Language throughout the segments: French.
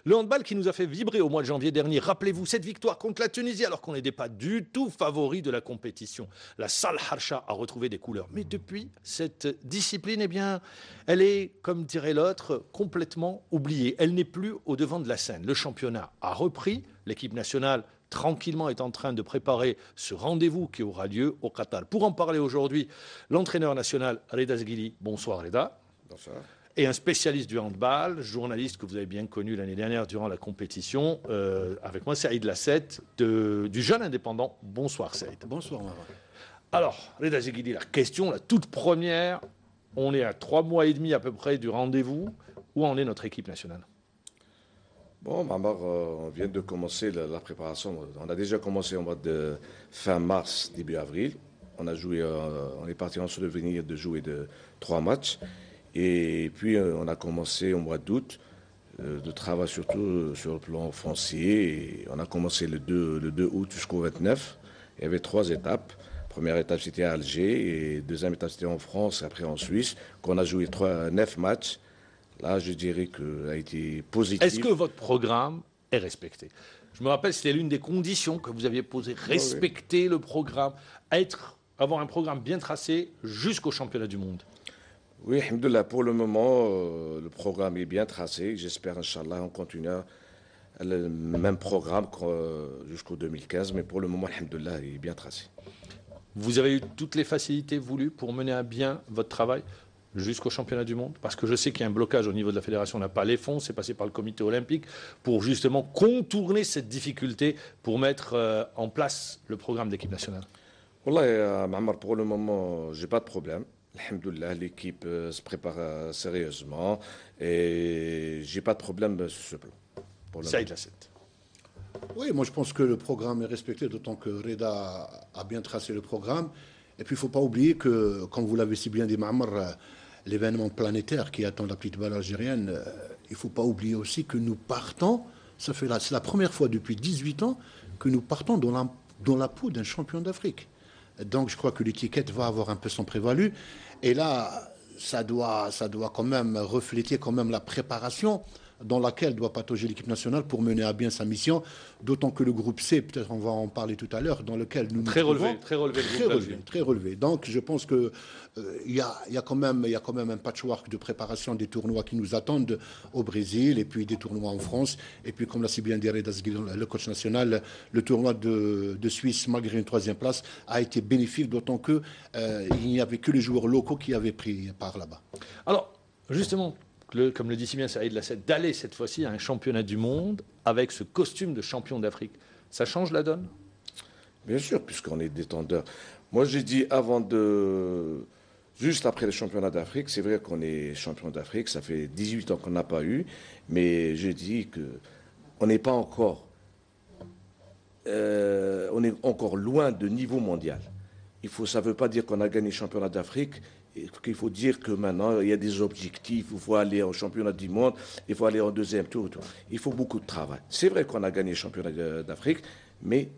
Le handball qui nous a fait vibrer au mois de janvier dernier. Rappelez-vous, cette victoire contre la Tunisie alors qu'on n'était pas du tout favori de la compétition. La Sal Harsha a retrouvé des couleurs. Mais depuis, cette discipline, eh bien, elle est, comme dirait l'autre, complètement oubliée. Elle n'est plus au devant de la scène. Le championnat a repris. L'équipe nationale tranquillement est en train de préparer ce rendez-vous qui aura lieu au Qatar. Pour en parler aujourd'hui, l'entraîneur national Reda Zghili. Bonsoir Reda. Bonsoir. Et un spécialiste du handball, journaliste que vous avez bien connu l'année dernière durant la compétition. Avec moi, Saïd Lassette, du Jeune Indépendant. Bonsoir Saïd. Bonsoir Mara. Alors, Reda Zghili, la question, la toute première, on est à 3 mois et demi à peu près du rendez-vous. Où en est notre équipe nationale? Bon, Mamar, on vient de commencer la préparation. On a déjà commencé au mois de fin mars, début avril. On est parti en souvenir de jouer 3 matchs. Et puis, on a commencé au mois d'août de travail surtout sur le plan foncier. Et on a commencé le 2 août jusqu'au 29. Il y avait 3 étapes. Première étape, c'était à Alger. Et deuxième étape, c'était en France, après en Suisse. Qu'on a joué 9 matchs. Là, je dirais qu'il a été positif. Est-ce que votre programme est respecté? Je me rappelle, c'était l'une des conditions que vous aviez posées. Respecter le programme, avoir un programme bien tracé jusqu'au championnat du monde. Oui, alhamdoulilah, pour le moment, le programme est bien tracé. J'espère, Inch'Allah, on continuera le même programme jusqu'au 2015. Mais pour le moment, alhamdoulilah, il est bien tracé. Vous avez eu toutes les facilités voulues pour mener à bien votre travail jusqu'au championnat du monde? Parce que je sais qu'il y a un blocage au niveau de la fédération, on n'a pas les fonds, c'est passé par le comité olympique pour justement contourner cette difficulté pour mettre en place le programme d'équipe nationale. Wallah, Ma'amar, pour le moment, j'ai pas de problème. Alhamdoulilah, l'équipe se prépare sérieusement et j'ai pas de problème sur ce plan. Saïd Lassette. Oui, moi je pense que le programme est respecté, d'autant que Reda a bien tracé le programme. Et puis il ne faut pas oublier que, comme vous l'avez si bien dit, Ma'amar, l'événement planétaire qui attend la petite balle algérienne, il ne faut pas oublier aussi que nous partons, c'est la première fois depuis 18 ans que nous partons dans la peau d'un champion d'Afrique. Donc je crois que l'étiquette va avoir un peu son prévalu. Et là, ça doit quand même refléter quand même la préparation dans laquelle doit patauger l'équipe nationale pour mener à bien sa mission, d'autant que le groupe C, peut-être on va en parler tout à l'heure, dans lequel nous très nous relevé, trouvons, très relevé. Donc je pense que il y a quand même un patchwork de préparation des tournois qui nous attendent au Brésil et puis des tournois en France et puis comme l'a si bien dit Reda Zghili, le coach national, le tournoi de Suisse malgré une 3e place a été bénéfique, d'autant que il n'y avait que les joueurs locaux qui avaient pris part là-bas. Alors justement, comme le dit si bien Saïd Lassette, d'aller cette fois-ci à un championnat du monde avec ce costume de champion d'Afrique, ça change la donne? Bien sûr, puisqu'on est détendeur. Moi, j'ai dit juste après le championnat d'Afrique, c'est vrai qu'on est champion d'Afrique, ça fait 18 ans qu'on n'a pas eu, mais je dis qu'on n'est pas encore, on est encore loin de niveau mondial. Ça ne veut pas dire qu'on a gagné le championnat d'Afrique. Il faut dire que maintenant, il y a des objectifs. Il faut aller au championnat du monde, il faut aller en 2e tour. Il faut beaucoup de travail. C'est vrai qu'on a gagné le championnat d'Afrique, mais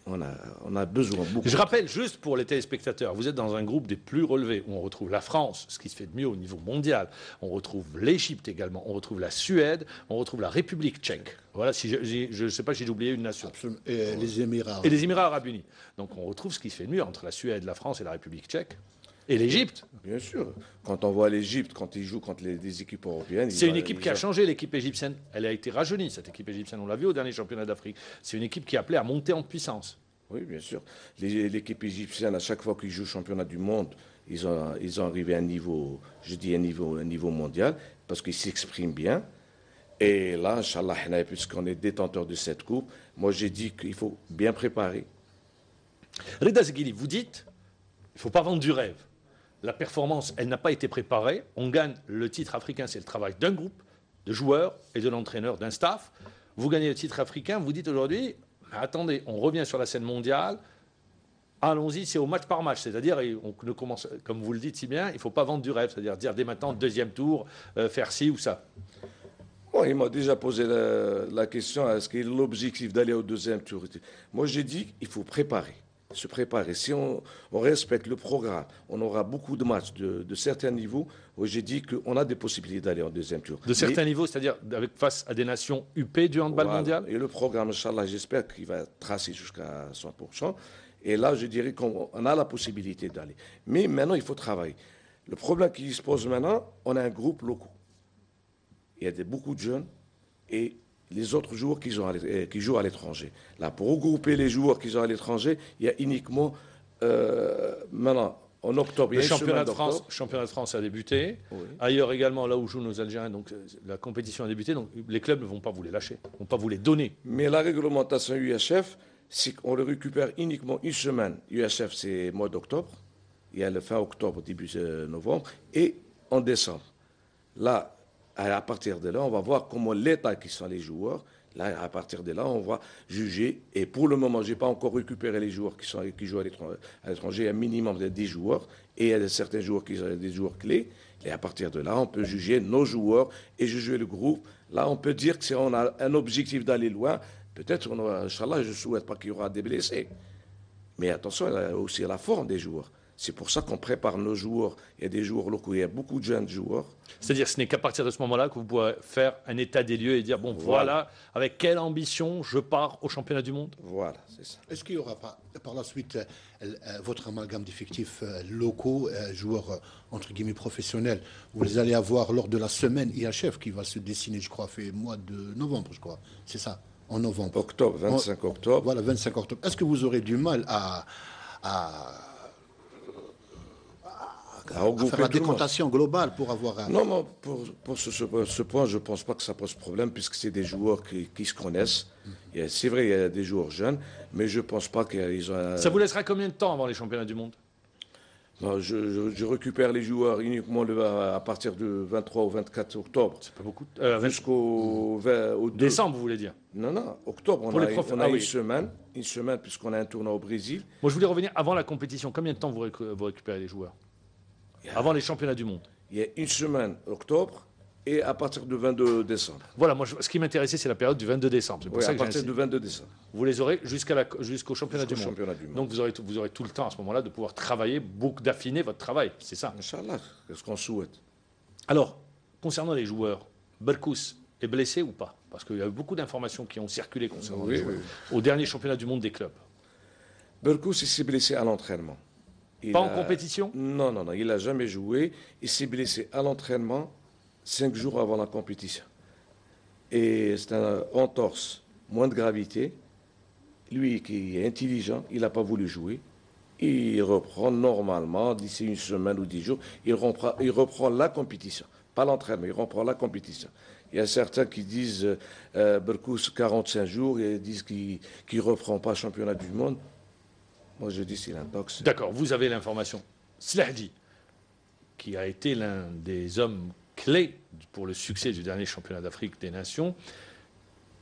on a besoin beaucoup. Je rappelle juste pour les téléspectateurs, vous êtes dans un groupe des plus relevés où on retrouve la France, ce qui se fait de mieux au niveau mondial. On retrouve l'Égypte également, on retrouve la Suède, on retrouve la République tchèque. Voilà, si je ne sais pas si j'ai oublié une nation. Absolument. Et les Émirats. Et les Émirats arabes unis. Donc on retrouve ce qui se fait de mieux entre la Suède, la France et la République tchèque. Et l'Égypte. Bien sûr. Quand on voit l'Égypte, quand ils jouent contre des équipes européennes... C'est une équipe qui a changé, l'équipe égyptienne. Elle a été rajeunie, cette équipe égyptienne. On l'a vu au dernier championnat d'Afrique. C'est une équipe qui appelait à monter en puissance. Oui, bien sûr. L'équipe égyptienne, à chaque fois qu'ils jouent le championnat du monde, ils ont arrivé à un niveau, je dis un niveau mondial, parce qu'ils s'expriment bien. Et là, Inch'Allah, puisqu'on est détenteur de cette coupe, moi j'ai dit qu'il faut bien préparer. Reda Zghili, vous dites, il ne faut pas vendre du rêve. La performance, elle n'a pas été préparée. On gagne le titre africain, c'est le travail d'un groupe, de joueurs et de l'entraîneur, d'un staff. Vous gagnez le titre africain, vous dites aujourd'hui, attendez, on revient sur la scène mondiale, allons-y, c'est au match par match. C'est-à-dire, on ne commence, comme vous le dites si bien, il ne faut pas vendre du rêve. C'est-à-dire dire dès maintenant, 2e tour, faire ci ou ça. Bon, il m'a déjà posé la question, est-ce qu'il y a l'objectif d'aller au 2e tour? Moi, j'ai dit, il faut préparer. se préparer. Si on respecte le programme, on aura beaucoup de matchs de certains niveaux où j'ai dit qu'on a des possibilités d'aller en deuxième tour. De certains niveaux, c'est-à-dire face à des nations UP du handball mondial. Et le programme, Inch'Allah, j'espère qu'il va tracer jusqu'à 100%. Et là, je dirais qu'on a la possibilité d'aller. Mais maintenant, il faut travailler. Le problème qui se pose maintenant, on a un groupe local. Il y a beaucoup de jeunes et les autres joueurs qui jouent à l'étranger. Là, pour regrouper les joueurs qui jouent à l'étranger, il y a uniquement maintenant, en octobre, le championnat de France a débuté. Oui. Ailleurs également, là où jouent nos Algériens, donc la compétition a débuté. Donc les clubs ne vont pas vous les lâcher, ne vont pas vous les donner. Mais la réglementation UHF, c'est qu'on le récupère uniquement une semaine. UHF, c'est mois d'octobre. Il y a le fin octobre, début novembre, et en décembre. Là, à partir de là, on va voir comment l'état qui sont les joueurs. Là, à partir de là, on va juger. Et pour le moment, je n'ai pas encore récupéré les joueurs qui jouent à l'étranger. Il y a un minimum de 10 joueurs. Et il y a certains joueurs qui sont des joueurs clés. Et à partir de là, on peut juger nos joueurs et juger le groupe. Là, on peut dire que si on a un objectif d'aller loin, peut-être, Inch'Allah, je ne souhaite pas qu'il y aura des blessés. Mais attention, il y a aussi la forme des joueurs. C'est pour ça qu'on prépare nos joueurs. Il y a des joueurs locaux, il y a beaucoup de jeunes joueurs. C'est-à-dire ce n'est qu'à partir de ce moment-là que vous pouvez faire un état des lieux et dire, bon, voilà avec quelle ambition je pars au championnat du monde. Voilà, c'est ça. Est-ce qu'il y aura pas, par la suite votre amalgame d'effectifs locaux, joueurs entre guillemets professionnels, vous allez avoir lors de la semaine IHF qui va se dessiner, je crois, fait mois de novembre, je crois. C'est ça, en novembre. Octobre, 25 octobre. Voilà, 25 octobre. Est-ce que vous aurez du mal à faire la décantation globale pour avoir un... Non, pour ce point, je ne pense pas que ça pose problème, puisque c'est des joueurs qui se connaissent. C'est vrai, il y a des joueurs jeunes, mais je ne pense pas qu'ils ont... Ça vous laissera combien de temps avant les championnats du monde? Non, je récupère les joueurs uniquement à partir du 23 au 24 octobre. C'est pas beaucoup. Jusqu'au décembre, vous voulez dire? Non, octobre, on a une semaine, puisqu'on a un tournoi au Brésil. Moi, je voulais revenir avant la compétition. Combien de temps vous récupérez les joueurs? Avant les championnats du monde. Il y a une semaine, octobre, et à partir du 22 décembre. Voilà, moi, ce qui m'intéressait, c'est la période du 22 décembre. C'est pour ça à que partir du 22 décembre. Vous les aurez jusqu'au championnat du monde. Donc vous aurez tout le temps à ce moment-là de pouvoir travailler, d'affiner votre travail. C'est ça. Inch'Allah, c'est ce qu'on souhaite. Alors, concernant les joueurs, Berkous est blessé ou pas? Parce qu'il y a eu beaucoup d'informations qui ont circulé concernant les joueurs. Au dernier championnat du monde des clubs. Berkous s'est blessé à l'entraînement. En compétition? Non, il n'a jamais joué. Il s'est blessé à l'entraînement 5 jours avant la compétition. Et c'est un entorse, moins de gravité. Lui qui est intelligent, il n'a pas voulu jouer. Il reprend normalement, d'ici une semaine ou 10 jours, il reprend la compétition. Pas l'entraînement, il reprend la compétition. Il y a certains qui disent Berkous 45 jours et disent qu'il ne reprend pas le championnat du monde. Moi, je dis c'est l'intox. D'accord, vous avez l'information. Slahdi, qui a été l'un des hommes clés pour le succès du dernier championnat d'Afrique des Nations,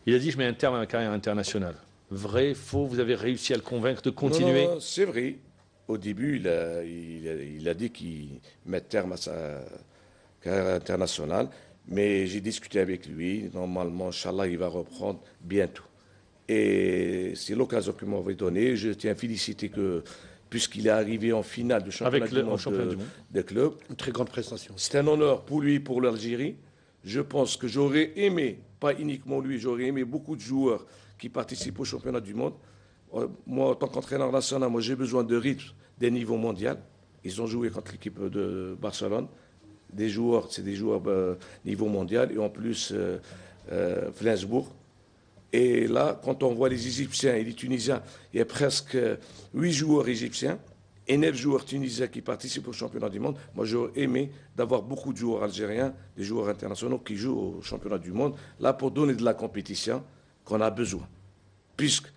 il a dit, je mets un terme à ma carrière internationale. Vrai, faux, vous avez réussi à le convaincre de continuer? Non, c'est vrai. Au début, il a dit qu'il met terme à sa carrière internationale, mais j'ai discuté avec lui. Normalement, Inch'Allah, il va reprendre bientôt. Et c'est l'occasion qu'il m'avait donnée. Je tiens à féliciter que, puisqu'il est arrivé en finale du championnat du monde des clubs. Une très grande prestation. C'est un honneur pour lui et pour l'Algérie. Je pense que j'aurais aimé, pas uniquement lui, j'aurais aimé beaucoup de joueurs qui participent au championnat du monde. Moi, en tant qu'entraîneur national, j'ai besoin de rythme des niveaux mondiaux. Ils ont joué contre l'équipe de Barcelone. C'est des joueurs niveau mondial. Et en plus, Flensbourg. Et là, quand on voit les Égyptiens et les Tunisiens, il y a presque 8 joueurs égyptiens et 9 joueurs tunisiens qui participent au championnat du monde. Moi, j'aurais aimé d'avoir beaucoup de joueurs algériens, des joueurs internationaux qui jouent au championnat du monde, là pour donner de la compétition qu'on a besoin. Puisque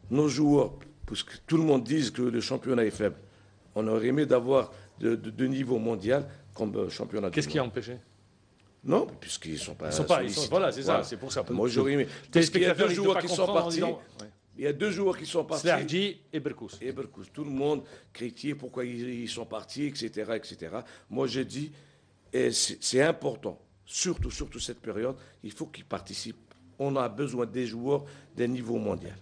nos joueurs, puisque tout le monde dit que le championnat est faible, on aurait aimé d'avoir de niveau mondial comme championnat du monde. Qu'est-ce qui a empêché? Non, puisqu'ils ne sont pas. Voilà, c'est ça, c'est pour ça. Moi, j'aurais aimé. Il y a 2 joueurs qui sont partis. Il y a 2 joueurs qui sont partis. Slahdi et Berkous. Tout le monde critiquait pourquoi ils sont partis, etc. Moi, je dis, c'est important, surtout cette période, il faut qu'ils participent. On a besoin des joueurs d'un niveau mondial.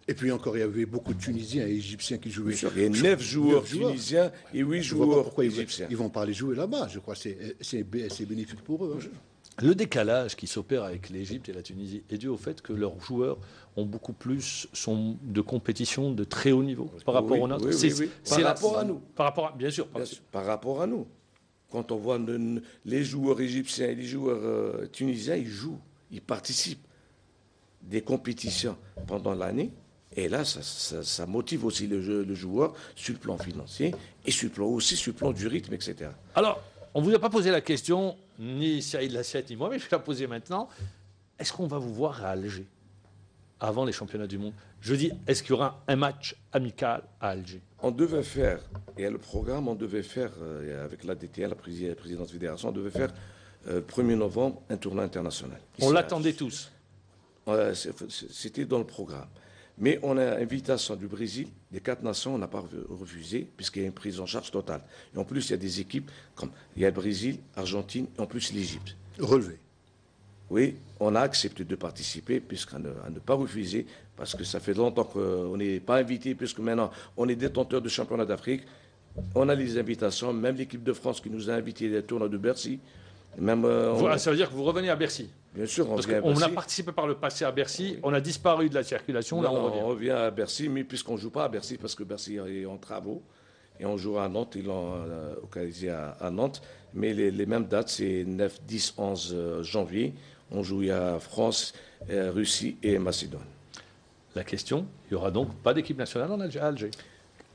Et puis encore, il y avait beaucoup de Tunisiens et Égyptiens qui jouaient. Bien sûr, il y a 9 joueurs tunisiens et 8 Je ne vois pas joueurs pourquoi égyptiens. ils vont pas aller jouer là-bas. Je crois que c'est bénéfique pour eux. Hein. Le décalage qui s'opère avec l'Égypte et la Tunisie est dû au fait que leurs joueurs ont beaucoup plus sont de compétition de très haut niveau par rapport aux nôtres. Oui. Par rapport à nous. Par rapport à, bien sûr. Par rapport à nous. Quand on voit les joueurs égyptiens et les joueurs tunisiens, ils jouent, ils participent des compétitions pendant l'année. Et là, ça motive aussi le joueur sur le plan financier et sur le plan du rythme, etc. Alors, on ne vous a pas posé la question, ni Saïd Lassette, ni moi, mais je vais la poser maintenant. Est-ce qu'on va vous voir à Alger, avant les championnats du monde? Je dis, est-ce qu'il y aura un match amical à Alger? On devait faire, et le programme, on devait faire, avec la DTA, la présidence de fédération, on devait faire 1er novembre un tournoi international. On l'attendait tous. C'était dans le programme. Mais on a invitation du Brésil, des 4 nations, on n'a pas refusé, puisqu'il y a une prise en charge totale. Et en plus, il y a des équipes, comme il y a le Brésil, Argentine, et en plus l'Égypte. Relevé. Oui, on a accepté de participer, puisqu'à ne pas refuser, parce que ça fait longtemps qu'on n'est pas invité, puisque maintenant, on est détenteur du championnat d'Afrique. On a les invitations, même l'équipe de France qui nous a invités au tournoi de Bercy. Même, ça veut dire que vous revenez à Bercy? Bien sûr, parce qu'on a participé par le passé à Bercy, on a disparu de la circulation, là on revient à Bercy, mais puisqu'on ne joue pas à Bercy, parce que Bercy est en travaux, et on joue à Nantes, ils l'ont localisé à Nantes, mais les mêmes dates, c'est 9, 10, 11 janvier, on joue à France, Russie et Macédoine. La question, il n'y aura donc pas d'équipe nationale à Alger?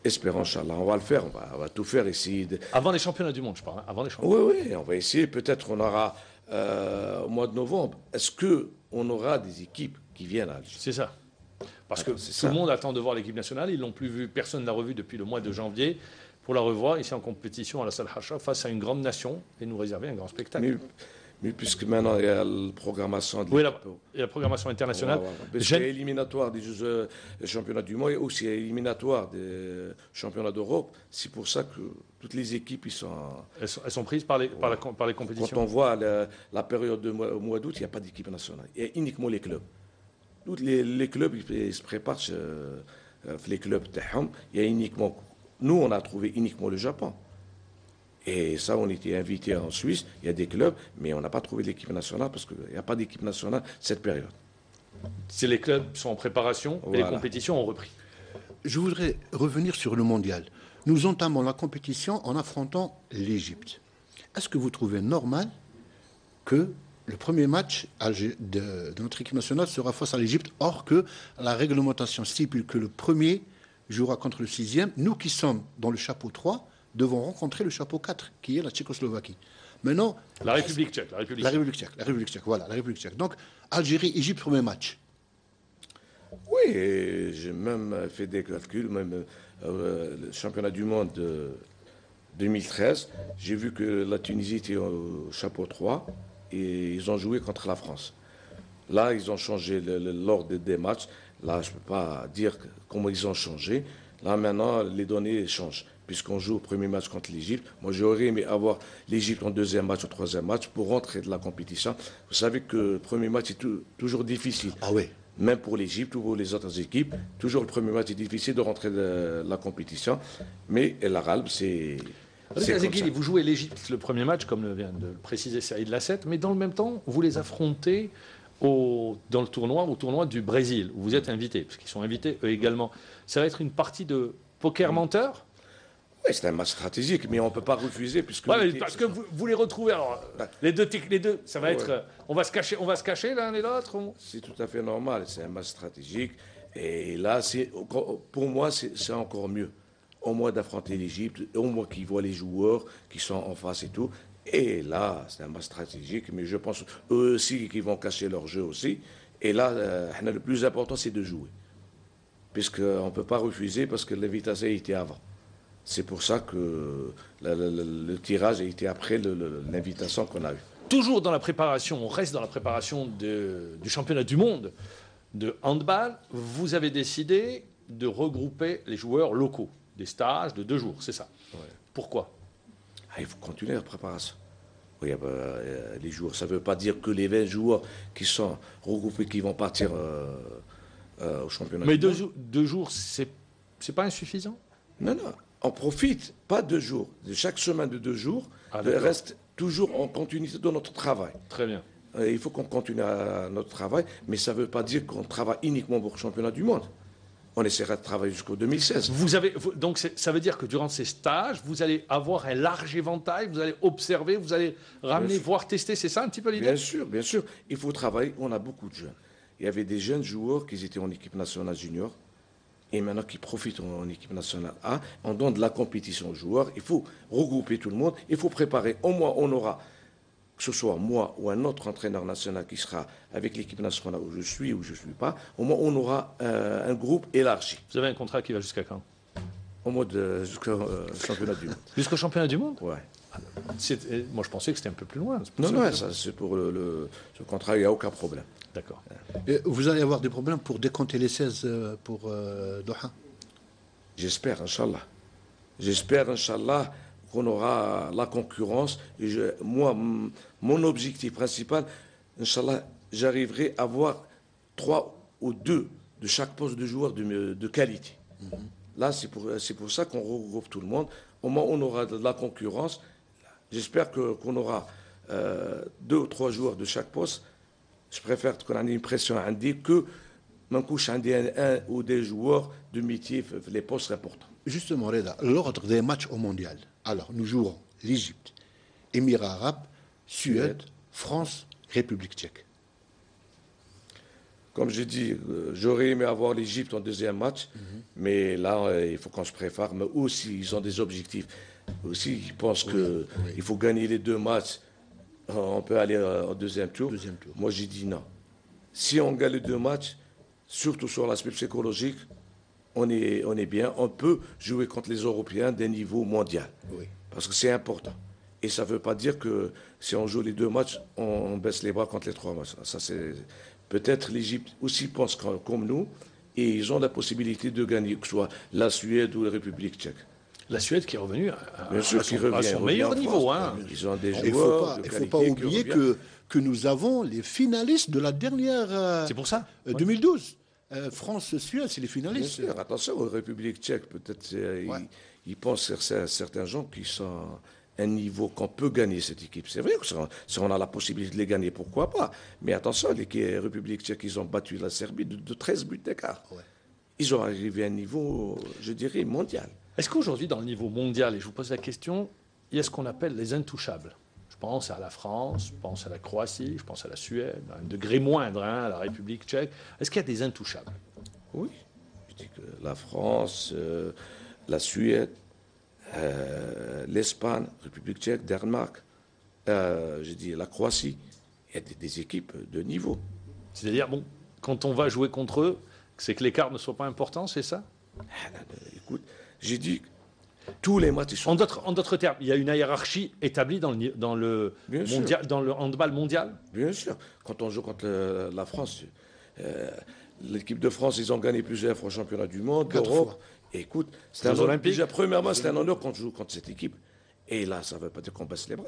Espérons, Inch'Allah, on va le faire, on va tout faire ici. Avant les championnats du monde, je parle, avant les championnats. Oui, on va essayer, peut-être on aura au mois de novembre. Est-ce qu'on aura des équipes qui viennent à Alger? C'est ça. Parce que tout le monde attend de voir l'équipe nationale, ils ne l'ont plus vue, personne ne l'a revue depuis le mois de janvier, pour la revoir ici en compétition à la Salle Hacha face à une grande nation et nous réserver un grand spectacle. Mais puisque maintenant il y a la programmation de la programmation internationale. Parce qu'il y a éliminatoire des Jeux championnats du monde et aussi éliminatoire des championnats d'Europe. C'est pour ça que toutes les équipes elles sont prises par les compétitions. Quand on voit la période au mois d'août, il n'y a pas d'équipe nationale. Il y a uniquement les clubs. Tous les clubs ils se préparent les clubs. Il y a uniquement, nous on a trouvé uniquement le Japon. Et ça, on était invité en Suisse, il y a des clubs, mais on n'a pas trouvé l'équipe nationale parce qu'il n'y a pas d'équipe nationale cette période. Si les clubs sont en préparation et les compétitions ont repris. Je voudrais revenir sur le mondial. Nous entamons la compétition en affrontant l'Égypte. Est-ce que vous trouvez normal que le premier match de notre équipe nationale sera face à l'Égypte, or que la réglementation stipule que le premier jouera contre le sixième, nous qui sommes dans le chapeau 3, devons rencontrer le chapeau 4, qui est la Tchécoslovaquie. Maintenant, la République tchèque. La République tchèque. Donc, Algérie-Égypte, premier match. Oui, j'ai même fait des calculs, même le championnat du monde de 2013, j'ai vu que la Tunisie était au chapeau 3 et ils ont joué contre la France. Là, ils ont changé l'ordre des matchs. Là, je ne peux pas dire comment ils ont changé. Là, maintenant, les données changent. Puisqu'on joue au premier match contre l'Égypte. Moi, j'aurais aimé avoir l'Égypte en deuxième match ou troisième match pour rentrer de la compétition. Vous savez que le premier match est toujours difficile. Ah oui. Même pour l'Égypte ou pour les autres équipes, toujours le premier match est difficile de rentrer de la compétition. Mais l'Arabe, c'est... Vous jouez l'Égypte le premier match, comme vient de le préciser Saïd Lassette, mais dans le même temps, vous les affrontez au tournoi du Brésil, où vous êtes invités, parce qu'ils sont invités eux également. Ça va être une partie de poker menteur? Oui, c'est un match stratégique, mais on ne peut pas refuser puisque. Ouais, parce que vous les retrouvez. Alors, les deux, ça va être. On va se cacher l'un et l'autre. C'est tout à fait normal. C'est un match stratégique, et là, pour moi, c'est encore mieux. Au moins d'affronter l'Égypte, au moins qu'ils voient les joueurs qui sont en face et tout. Et là, c'est un match stratégique, mais je pense eux aussi qu'ils vont cacher leur jeu aussi. Et là, le plus important, c'est de jouer, puisqu'on ne peut pas refuser parce que l'invitation était avant. C'est pour ça que le tirage a été après l'invitation qu'on a eue. Toujours dans la préparation, on reste dans la préparation du championnat du monde de handball. Vous avez décidé de regrouper les joueurs locaux, des stages de 2 jours, c'est ça? Ouais. Pourquoi? Il faut continuer la préparation. Oui, les joueurs, ça ne veut pas dire que les 20 joueurs qui sont regroupés, qui vont partir au championnat Mais du monde. 2 jours, c'est pas insuffisant? Non, non, on profite, pas 2 jours. De chaque semaine de 2 jours, Ah, on d'accord. reste toujours en continuité de notre travail. Très bien. Il faut qu'on continue notre travail, mais ça ne veut pas dire qu'on travaille uniquement pour le championnat du monde. On essaiera de travailler jusqu'au 2016. Donc ça veut dire que durant ces stages, vous allez avoir un large éventail, vous allez observer, vous allez ramener, Bien sûr. voir, tester, c'est ça un petit peu l'idée? Bien sûr, bien sûr. Il faut travailler. On a beaucoup de jeunes. Il y avait des jeunes joueurs qui étaient en équipe nationale junior et maintenant qui profitent en équipe nationale A. On donne de la compétition aux joueurs. Il faut regrouper tout le monde. Il faut préparer. Au moins, on aura, que ce soit moi ou un autre entraîneur national qui sera avec l'équipe nationale où je suis ou je ne suis pas, au moins on aura un groupe élargi. Vous avez un contrat qui va jusqu'à quand? Au moins jusqu'au championnat du monde. Jusqu'au championnat du monde? Ouais. Moi je pensais que c'était un peu plus loin. C'est pour Non, ça non, que- ça, c'est pour ce contrat, il n'y a aucun problème. D'accord. Et vous allez avoir des problèmes pour décompter les 16 pour Doha. J'espère, Inch'Allah. J'espère, Inch'Allah, qu'on aura la concurrence. Et moi, mon objectif principal, Inch'Allah, j'arriverai à avoir 3 ou 2 de chaque poste de joueur de qualité. Là, c'est pour ça qu'on regroupe tout le monde. Au moins, on aura de la concurrence. J'espère qu'on aura 2 ou 3 joueurs de chaque poste. Je préfère qu'on ait une pression indique que man couche un ou des joueurs de métier, les postes importants. Justement, Reda, l'ordre des matchs au mondial. Alors, nous jouons l'Égypte, Émirats arabes, Suède, France, République tchèque. Comme j'ai dit, j'aurais aimé avoir l'Égypte en deuxième match, mais là, il faut qu'on se prépare. Mais aussi, ils ont des objectifs. Aussi, ils pensent qu'il faut gagner les 2 matchs. On peut aller au deuxième tour. Deuxième tour. Moi, j'ai dit non. Si on gagne les 2 matchs, surtout sur l'aspect psychologique, on est bien. On peut jouer contre les Européens d'un niveau mondial. Oui. Parce que c'est important. Et ça ne veut pas dire que si on joue les 2 matchs, on baisse les bras contre les 3 matchs. Ça, c'est... Peut-être l'Égypte aussi pense comme nous, et ils ont la possibilité de gagner, que ce soit la Suède ou la République tchèque. La Suède qui est revenue Bien sûr qu'ils à son reviennent meilleur en niveau. France. Hein. Ils ont des Il joueurs ne de faut pas qualité qui oublier reviennent. que nous avons les finalistes de la dernière C'est pour ça. 2012. France-Suède, c'est les Bien finalistes. sûr, attention aux Républiques tchèques, peut-être ils pensent certains gens qui sont un niveau qu'on peut gagner cette équipe. C'est vrai que si on a la possibilité de les gagner, pourquoi pas. Mais attention, les Républiques tchèques, ils ont battu la Serbie de 13 buts d'écart. Ouais. Ils ont arrivé à un niveau, je dirais, mondial. Est-ce qu'aujourd'hui, dans le niveau mondial, et je vous pose la question, il y a ce qu'on appelle les intouchables? Je pense à la France, je pense à la Croatie, je pense à la Suède, à un degré moindre, hein, à la République tchèque. Est-ce qu'il y a des intouchables? Oui, je dis que la France, la Suède, l'Espagne, République tchèque, Danemark, j'ai dit la Croatie, il y a des équipes de niveau. C'est-à-dire, bon, quand on va jouer contre eux, c'est que l'écart ne soit pas important, c'est ça? Écoute, j'ai dit tous les matchs ils sont... En d'autres termes, il y a une hiérarchie établie dans le Bien sûr. mondial, dans le handball mondial? Bien sûr, quand on joue contre la France, l'équipe de France, ils ont gagné plusieurs fois au championnat du monde, 4 d'Europe. fois. Et écoute, c'est Les un honneur. Olympiques. Déjà, premièrement, c'est un honneur quand on joue contre cette équipe. Et là, ça ne veut pas dire qu'on baisse les bras.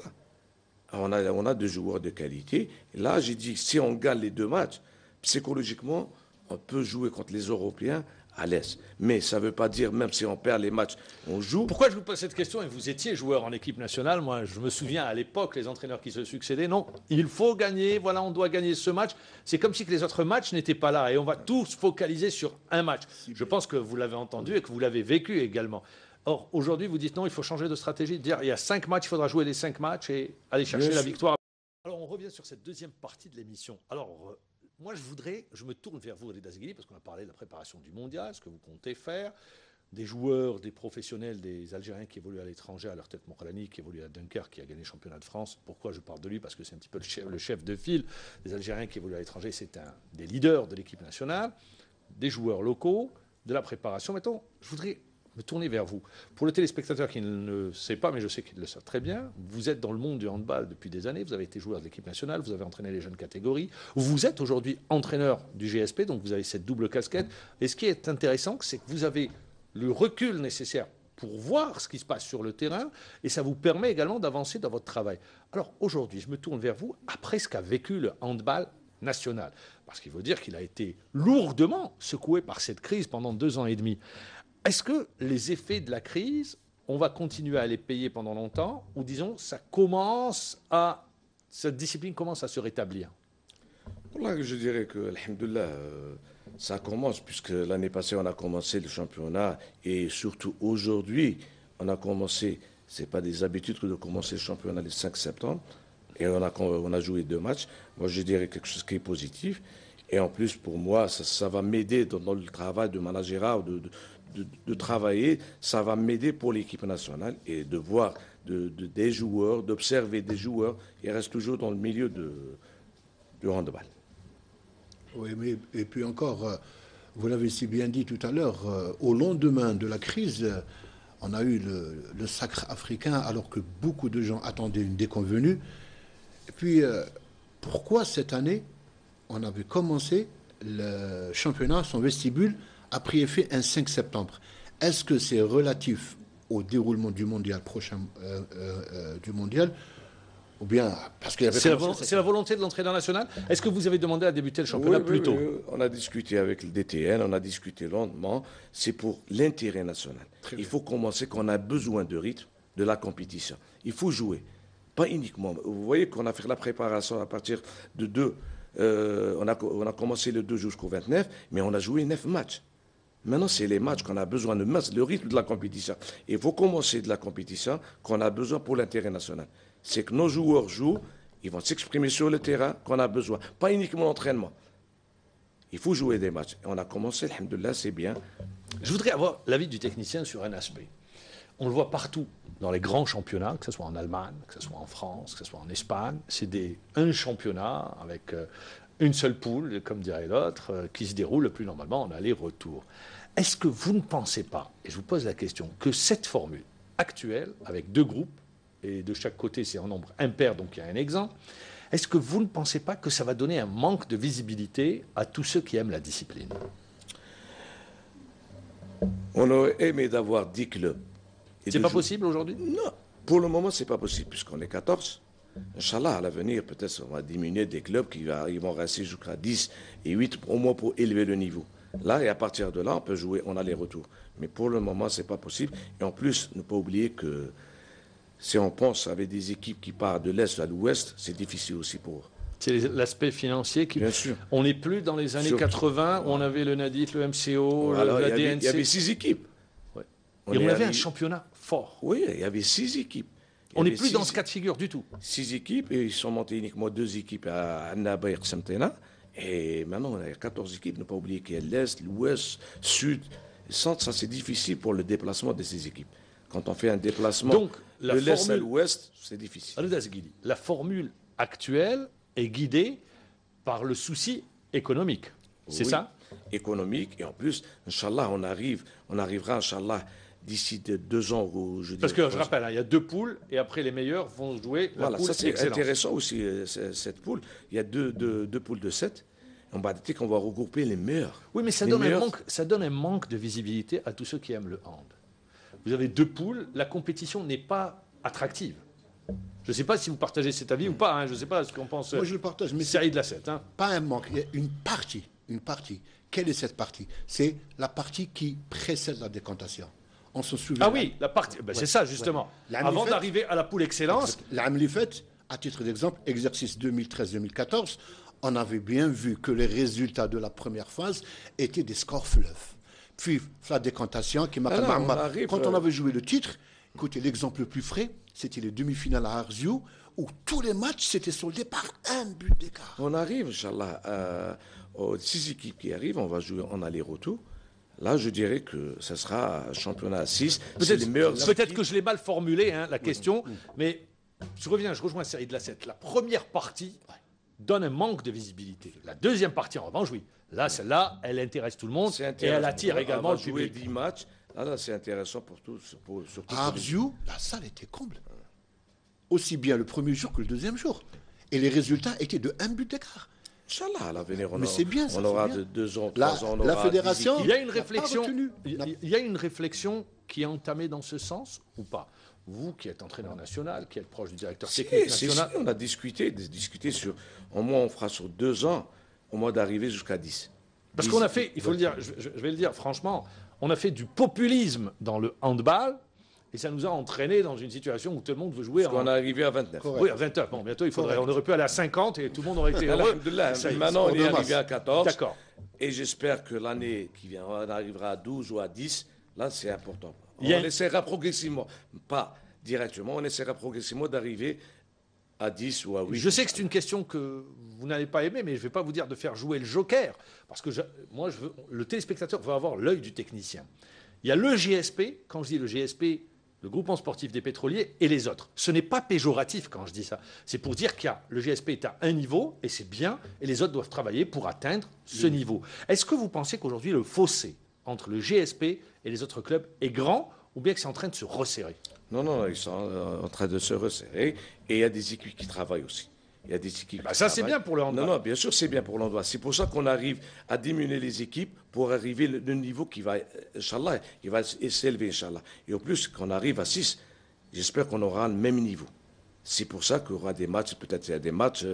On a 2 joueurs de qualité. Et là, j'ai dit, si on gagne les 2 matchs, psychologiquement, on peut jouer contre les Européens à l'aise. Mais ça ne veut pas dire, même si on perd les matchs, on joue. Pourquoi je vous pose cette question? Et vous étiez joueur en équipe nationale. Moi, je me souviens à l'époque, les entraîneurs qui se succédaient. Non, il faut gagner. Voilà, on doit gagner ce match. C'est comme si que les autres matchs n'étaient pas là. Et on va tous focaliser sur un match. Je pense que vous l'avez entendu et que vous l'avez vécu également. Or, aujourd'hui, vous dites non, il faut changer de stratégie. Dire, il y a 5 matchs, il faudra jouer les 5 matchs et aller chercher Bien la sûr. victoire. Alors, on revient sur cette deuxième partie de l'émission. Alors, moi, je me tourne vers vous, Reda Zegili, parce qu'on a parlé de la préparation du mondial, ce que vous comptez faire, des joueurs, des professionnels, des Algériens qui évoluent à l'étranger, à leur tête Mourlani, qui évolue à Dunkerque, qui a gagné le championnat de France. Pourquoi je parle de lui? Parce que c'est un petit peu le chef de file des Algériens qui évoluent à l'étranger. C'est un des leaders de l'équipe nationale, des joueurs locaux, de la préparation. Maintenant, je voudrais me tourner vers vous. Pour le téléspectateur qui ne le sait pas, mais je sais qu'il le sait très bien, vous êtes dans le monde du handball depuis des années, vous avez été joueur de l'équipe nationale, vous avez entraîné les jeunes catégories, vous êtes aujourd'hui entraîneur du GSP, donc vous avez cette double casquette. Et ce qui est intéressant, c'est que vous avez le recul nécessaire pour voir ce qui se passe sur le terrain, et ça vous permet également d'avancer dans votre travail. Alors aujourd'hui, je me tourne vers vous, après ce qu'a vécu le handball national. parce qu'il faut dire qu'il a été lourdement secoué par cette crise pendant 2 ans et demi. Est-ce que les effets de la crise, on va continuer à les payer pendant longtemps, ou disons, cette discipline commence à se rétablir? Là, je dirais que, alhamdoulilah, ça commence, puisque l'année passée, on a commencé le championnat, et surtout aujourd'hui, on a commencé, ce n'est pas des habitudes que de commencer le championnat le 5 septembre, et on a joué 2 matchs. Moi, je dirais quelque chose qui est positif, et en plus, pour moi, ça va m'aider dans le travail de manager, de travailler, ça va m'aider pour l'équipe nationale, et de voir des joueurs, d'observer des joueurs, ils restent toujours dans le milieu du handball. Oui, mais et puis encore, vous l'avez si bien dit tout à l'heure, au lendemain de la crise, on a eu le sacre africain alors que beaucoup de gens attendaient une déconvenue. Et puis, pourquoi cette année, on avait commencé le championnat, son vestibule, a pris effet un 5 septembre? Est-ce que c'est relatif au déroulement du mondial prochain, du mondial, ou bien parce qu'il y avait c'est la volonté de l'entraîneur national? Est-ce que vous avez demandé à débuter le championnat plus tôt? Oui. On a discuté avec le DTN, on a discuté longuement. C'est pour l'intérêt national. Il faut commencer qu'on a besoin de rythme, de la compétition. Il faut jouer, pas uniquement. Vous voyez qu'on a fait la préparation à partir de 2. On a commencé le 2 jusqu'au 29, mais on a joué 9 matchs. Maintenant, c'est les matchs qu'on a besoin de mettre, le rythme de la compétition. Il faut commencer de la compétition qu'on a besoin pour l'intérêt national. C'est que nos joueurs jouent, ils vont s'exprimer sur le terrain qu'on a besoin. Pas uniquement l'entraînement. Il faut jouer des matchs. Et on a commencé, alhamdoulilah, c'est bien. Je voudrais avoir l'avis du technicien sur un aspect. On le voit partout, dans les grands championnats, que ce soit en Allemagne, que ce soit en France, que ce soit en Espagne. C'est un championnat avec une seule poule, comme dirait l'autre, qui se déroule le plus normalement en aller-retour. Est-ce que vous ne pensez pas, et je vous pose la question, que cette formule actuelle, avec 2 groupes, et de chaque côté c'est un nombre impair, donc il y a un exemple, est-ce que vous ne pensez pas que ça va donner un manque de visibilité à tous ceux qui aiment la discipline? On aurait aimé d'avoir 10 clubs. C'est pas possible aujourd'hui? Non, pour le moment, c'est pas possible, puisqu'on est 14. Inch'Allah, à l'avenir, peut-être on va diminuer des clubs ils vont rester jusqu'à 10 et 8, au moins pour élever le niveau. Là, et à partir de là, on peut jouer en aller-retour. Mais pour le moment, c'est pas possible. Et en plus, ne pas oublier que si on pense avec des équipes qui partent de l'Est à l'Ouest, c'est difficile aussi pour eux. C'est l'aspect financier qui... Bien sûr. On n'est plus dans les années 80 où on avait le NADIT, le MCO, la DNC. Il y avait 6 équipes. Ouais. Et on avait un championnat fort. Oui, il y avait 6 équipes. On n'est plus dans ce cas de figure du tout. 6 équipes, et ils sont montés uniquement 2 équipes à Annaba et Ksamtena. Et maintenant, on a 14 équipes. Ne pas oublier qu'il y a l'Est, l'Ouest, Sud, le Centre. Ça, c'est difficile pour le déplacement de ces équipes. Quand on fait un déplacement de l'Est à l'Ouest, c'est difficile. La formule actuelle est guidée par le souci économique. C'est ça? Économique. Et en plus, Inch'Allah, on arrivera, Inch'Allah, d'ici 2 ans. Parce que je rappelle, il y a 2 poules et après les meilleurs vont jouer la poule ça c'est excellence. Intéressant aussi, cette poule. Il y a deux poules de 7. On va dire qu'on va regrouper les meilleurs. Oui, mais ça donne un manque de visibilité à tous ceux qui aiment le hand. Vous avez 2 poules, la compétition n'est pas attractive. Je ne sais pas si vous partagez cet avis ou pas, hein. Je ne sais pas ce qu'on pense. Moi, je le partage, mais Saïd Lasset. Hein. Pas un manque, il y a une partie. Quelle est cette partie? C'est la partie qui précède la décantation. On se souvient. Ah oui, la partie. Ben c'est ça, justement. Avant d'arriver à la poule excellence. L'Amlifet, à titre d'exemple, exercice 2013-2014, on avait bien vu que les résultats de la première phase étaient des scores fleuves. Puis la décantation qui m'a quand on avait joué le titre, écoutez, l'exemple le plus frais, c'était les demi-finales à Arziou, où tous les matchs s'étaient soldés par un but d'écart. On arrive, Inch'Allah, aux 6 équipes qui arrivent, on va jouer en aller-retour. Là, je dirais que ce sera un championnat à 6. Peut-être que je l'ai mal formulé, hein, la question, mais je rejoins Saïd Lasset. La première partie donne un manque de visibilité. La deuxième partie, en revanche, oui. Là, celle-là, elle intéresse tout le monde et elle attire également le public. 10 matchs. Là, c'est intéressant pour tous. À Arziou, la salle était comble. Aussi bien le premier jour que le deuxième jour. Et les résultats étaient de 1 but d'écart. Inch'Allah, à l'avenir, on aura de 2 ans, 3 ans. La fédération, il y a une réflexion qui est entamée dans ce sens ou pas? Vous qui êtes entraîneur national, qui êtes proche du directeur technique national. On a discuté sur, au moins on fera sur 2 ans, au moins d'arriver jusqu'à 10. Parce qu'on a fait, il faut le dire, je vais le dire franchement, on a fait du populisme dans le handball et ça nous a entraîné dans une situation où tout le monde veut jouer. Parce qu'on est arrivé à 29. Oui, à 29. Bon, bientôt, on aurait pu aller à 50 et tout le monde aurait été heureux. Maintenant, on est arrivé à 14. D'accord. Et j'espère que l'année qui vient, on arrivera à 12 ou à 10. Là, c'est important. On essaiera progressivement, pas directement, on essaiera progressivement d'arriver à 10 ou à 8. Je sais que c'est une question que vous n'allez pas aimer, mais je ne vais pas vous dire de faire jouer le joker. Parce que le téléspectateur veut avoir l'œil du technicien. Il y a le GSP, quand je dis le GSP, le groupement sportif des pétroliers, et les autres. Ce n'est pas péjoratif quand je dis ça. C'est pour dire que le GSP est à un niveau, et c'est bien, et les autres doivent travailler pour atteindre ce niveau. Est-ce que vous pensez qu'aujourd'hui, le fossé entre le GSP et les autres clubs est grand, ou bien que c'est en train de se resserrer? Non, ils sont en train de se resserrer. Et il y a des équipes qui travaillent aussi. Il y a des équipes ça, c'est bien pour le handball. Non, bien sûr, c'est bien pour le handball. C'est pour ça qu'on arrive à diminuer les équipes pour arriver le niveau qui va, Inch'Allah, il va s'élever, Inch'Allah. Et au plus, qu'on arrive à 6, j'espère qu'on aura le même niveau. C'est pour ça qu'il y aura des matchs, peut-être il y a des matchs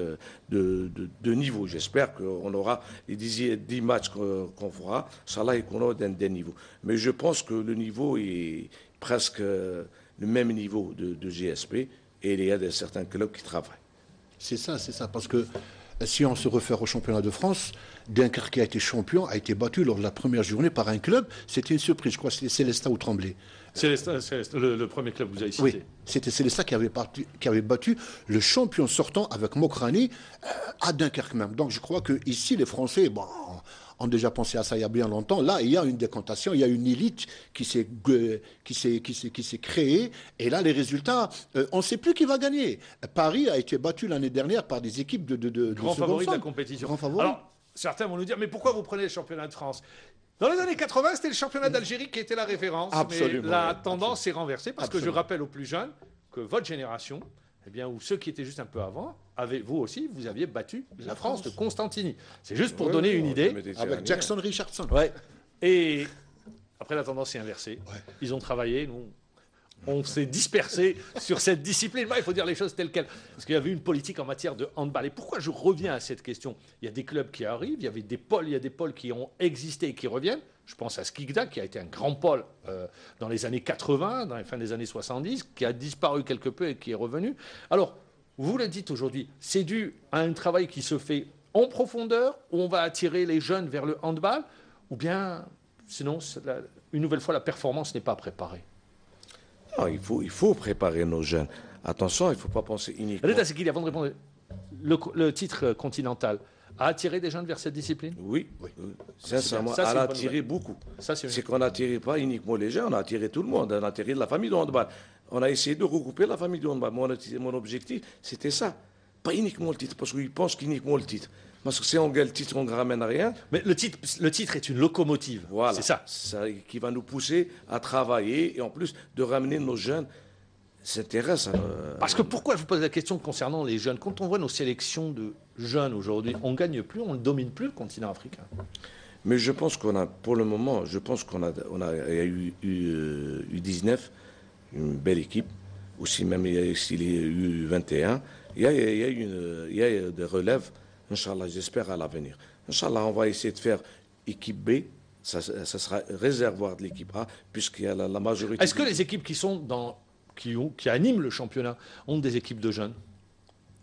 de niveau. J'espère qu'on aura les 10 matchs qu'on fera, Inch'Allah, et qu'on aura des niveaux. Mais je pense que le niveau est presque le même niveau de GSP et il y a certains clubs qui travaillent. C'est ça, parce que si on se réfère au championnat de France, Dunkerque qui a été champion a été battu lors de la première journée par un club. C'était une surprise, je crois que c'était Célestat ou Tremblay. Célestat, le premier club que vous avez cité. Oui, c'était Célestat qui avait battu le champion sortant avec Mokrani à Dunkerque même. Donc je crois qu'ici, les Français ont déjà pensé à ça il y a bien longtemps. Là, il y a une décantation, il y a une élite qui s'est créée. Et là, les résultats, on ne sait plus qui va gagner. Paris a été battu l'année dernière par des équipes de grands favoris de la compétition. Alors, certains vont nous dire, mais pourquoi vous prenez le championnat de France? Dans les années 80, c'était le championnat d'Algérie qui était la référence. Absolument. Mais la tendance s'est renversée parce que je rappelle aux plus jeunes que votre génération, ou ceux qui étaient juste un peu avant, vous aussi, vous aviez battu la France de Constantini. C'est juste pour donner une idée. Avec Jackson Richardson. Ouais. Et après, la tendance s'est inversée. Ouais. Ils ont travaillé, nous, on s'est dispersé sur cette discipline. Il faut dire les choses telles quelles. Parce qu'il y avait une politique en matière de handball. Et pourquoi je reviens à cette question? Il y a des clubs qui arrivent, il y a des pôles qui ont existé et qui reviennent. Je pense à Skikda, qui a été un grand pôle dans les années 80, dans les fins des années 70, qui a disparu quelque peu et qui est revenu. Alors, vous le dites aujourd'hui, c'est dû à un travail qui se fait en profondeur, où on va attirer les jeunes vers le handball, ou bien, sinon, une nouvelle fois, la performance n'est pas préparée? Non, il faut préparer nos jeunes. Attention, il ne faut pas penser uniquement... Avant de répondre, le titre continental a attiré des jeunes vers cette discipline? Oui. Sincèrement, elle a attiré beaucoup. C'est qu'on n'attirait pas uniquement les jeunes, on a attiré tout le monde, on a attiré la famille de handball. On a essayé de regrouper la famille de handball. Mon objectif, c'était ça. Pas uniquement le titre, parce qu'ils pensent qu'uniquement le titre. Parce que si on gagne le titre, on ne ramène rien. Mais le titre est une locomotive. Voilà. C'est ça. Qui va nous pousser à travailler et en plus de ramener nos jeunes. S'intéresse. Parce que pourquoi je vous pose la question concernant les jeunes? Quand on voit nos sélections de jeunes aujourd'hui, on ne gagne plus, on ne domine plus le continent africain. Mais je pense qu'on a, pour le moment, il y a eu U19, une belle équipe. Aussi, même il y a eu U21. Il y a des relèves. Inch'Allah, j'espère à l'avenir. Inch'Allah, on va essayer de faire équipe B. Ça sera réservoir de l'équipe A, puisqu'il y a la majorité... Est-ce que les équipes qui animent le championnat ont des équipes de jeunes?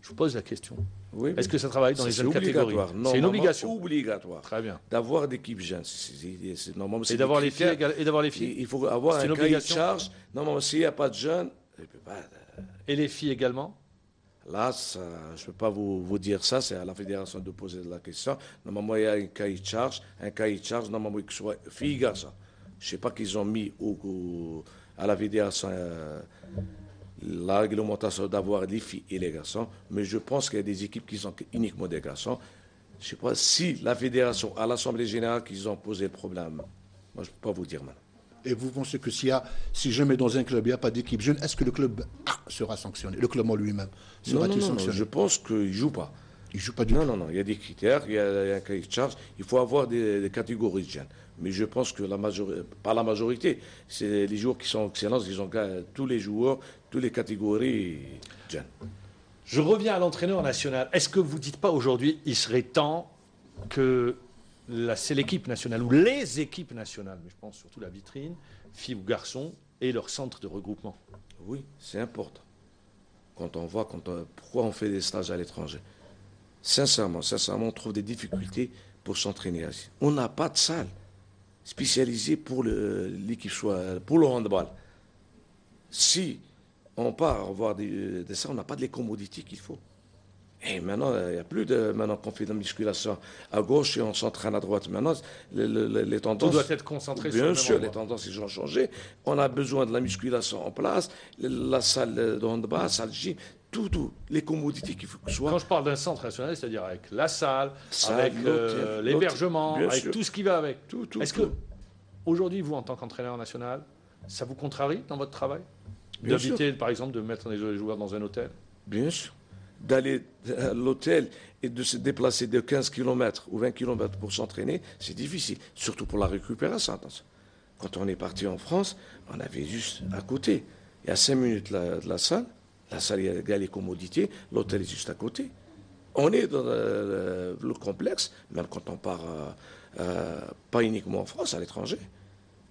Je vous pose la question. Oui. Est-ce que ça travaille dans les jeunes catégories? C'est une obligation. Obligatoire. Très bien. D'avoir des équipes jeunes. Et d'avoir les filles. Il faut avoir un cahier de charge. Normalement, s'il n'y a pas de jeunes... Et les filles également? Là, je ne peux pas vous dire ça, c'est à la fédération de poser la question. Normalement, il y a un cahier de charge. Normalement, que ce soit filles et garçons. Je ne sais pas qu'ils ont mis à la fédération la réglementation d'avoir les filles et les garçons, mais je pense qu'il y a des équipes qui sont uniquement des garçons. Je ne sais pas si la fédération, à l'Assemblée générale, qu'ils ont posé le problème. Moi, je ne peux pas vous dire maintenant. Et vous pensez que si jamais dans un club il n'y a pas d'équipe jeune, est-ce que le club sera sanctionné? Le club en lui-même sera-t-il sanctionné? Non, je pense qu'il ne joue pas. Il ne joue pas du tout? Non, il y a des critères, il y a un cahier de charge. Il faut avoir des catégories de jeunes. Mais je pense que pas la majorité, c'est les joueurs qui sont excellents, ils ont tous les joueurs, toutes les catégories jeunes. Je reviens à l'entraîneur national. Est-ce que vous ne dites pas aujourd'hui, il serait temps que c'est l'équipe nationale, ou les équipes nationales, mais je pense surtout la vitrine, filles ou garçons, et leur centre de regroupement. Oui, c'est important. Quand on voit pourquoi on fait des stages à l'étranger. Sincèrement, on trouve des difficultés pour s'entraîner ici. On n'a pas de salle spécialisée pour l'équipe, pour le handball. Si on part voir des salles, on n'a pas de les commodités qu'il faut. Et maintenant, il n'y a plus de. Maintenant qu'on fait de la musculation à gauche et on s'entraîne à droite. Maintenant, les tendances. Tout doit être concentré sur le Bien même sûr, endroit. les tendances, ils ont changé. On a besoin de la musculation en place, la salle de handball, la salle de gym, tout. Les commodités qu'il faut que ce soit. Quand je parle d'un centre national, c'est-à-dire avec la salle, Salle, avec l'hôtel, l'hébergement, bien avec sûr. tout ce qui va avec. Tout. Est-ce que, aujourd'hui, vous, en tant qu'entraîneur national, ça vous contrarie dans votre travail Bien d'habiter, par exemple, de mettre les joueurs dans un hôtel? Bien sûr. D'aller à l'hôtel et de se déplacer de 15 km ou 20 km pour s'entraîner, c'est difficile, surtout pour la récupération. Attention. Quand on est parti en France, on avait juste à côté. Il y a 5 minutes de la salle, il y a les commodités, l'hôtel est juste à côté. On est dans le complexe, même quand on part pas uniquement en France, à l'étranger.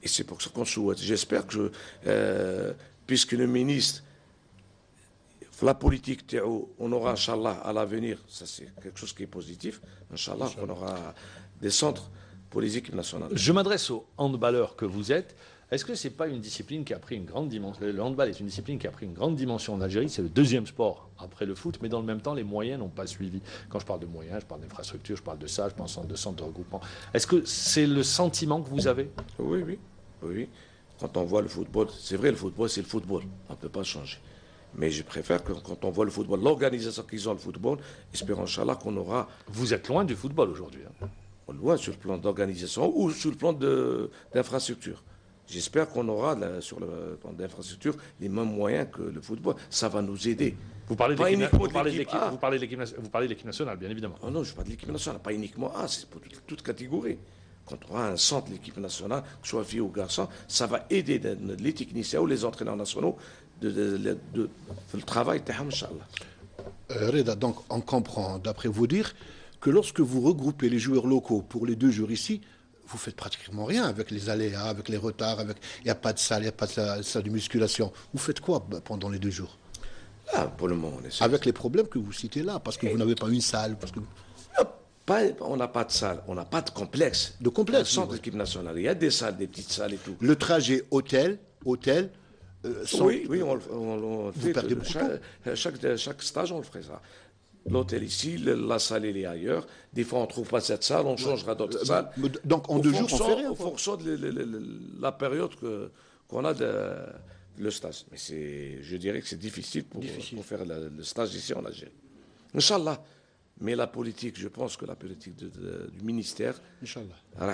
Et c'est pour ça qu'on souhaite. J'espère que, puisque le ministre, la politique, on aura, Inch'Allah, à l'avenir, ça c'est quelque chose qui est positif, Inch'Allah, on aura des centres pour les équipes nationales. Je m'adresse aux handballeurs que vous êtes. Est-ce que ce n'est pas une discipline qui a pris une grande dimension? Le handball est une discipline qui a pris une grande dimension en Algérie. C'est le deuxième sport après le foot, mais dans le même temps, les moyens n'ont pas suivi. Quand je parle de moyens, je parle d'infrastructure, je parle de ça, je pense de centre de regroupement. Est-ce que c'est le sentiment que vous avez? Oui. Quand on voit le football, c'est vrai, le football, c'est le football. On ne peut pas changer. Mais je préfère que quand on voit le football, l'organisation qu'ils ont le football, espérons, Inch'Allah, qu'on aura. Vous êtes loin du football aujourd'hui. Loin sur le plan d'organisation ou sur le plan d'infrastructure. J'espère qu'on aura, sur le plan d'infrastructure, les mêmes moyens que le football. Ça va nous aider. Vous parlez Pas uniquement de l'équipe nationale, bien évidemment. Oh non, je ne parle pas de l'équipe nationale, pas uniquement A, c'est pour toute catégorie. Quand on aura un centre de l'équipe nationale, que ce soit filles ou garçons, ça va aider les techniciens ou les entraîneurs nationaux de le travail, Inch'Allah. Reda, donc on comprend, d'après vous dire, que lorsque vous regroupez les joueurs locaux pour les 2 jours ici, vous faites pratiquement rien avec les aléas, avec les retards, il n'y a pas de salle, il n'y a pas de salle de musculation. Vous faites quoi pendant les 2 jours? Là, pour le moment, on essaie. Avec les problèmes que vous citez là, parce que vous n'avez pas une salle. Parce que... On n'a pas de salle, on n'a pas de complexe. De complexe, Un centre d'équipe nationale, il y a des salles, des petites salles et tout. Le trajet hôtel, oui, on le fait. Vous perdez beaucoup de temps. Chaque stage, on le ferait ça. L'hôtel ici, la salle, elle est ailleurs. Des fois, on ne trouve pas cette salle, on changera d'autres salles. Donc, en 2 jours, on fait rien. En fonction de la période qu'on a le stage. Mais je dirais que c'est difficile pour faire le stage ici en Algérie. Inch'Allah. Mais la politique, je pense que la politique du ministère, Inch'Allah.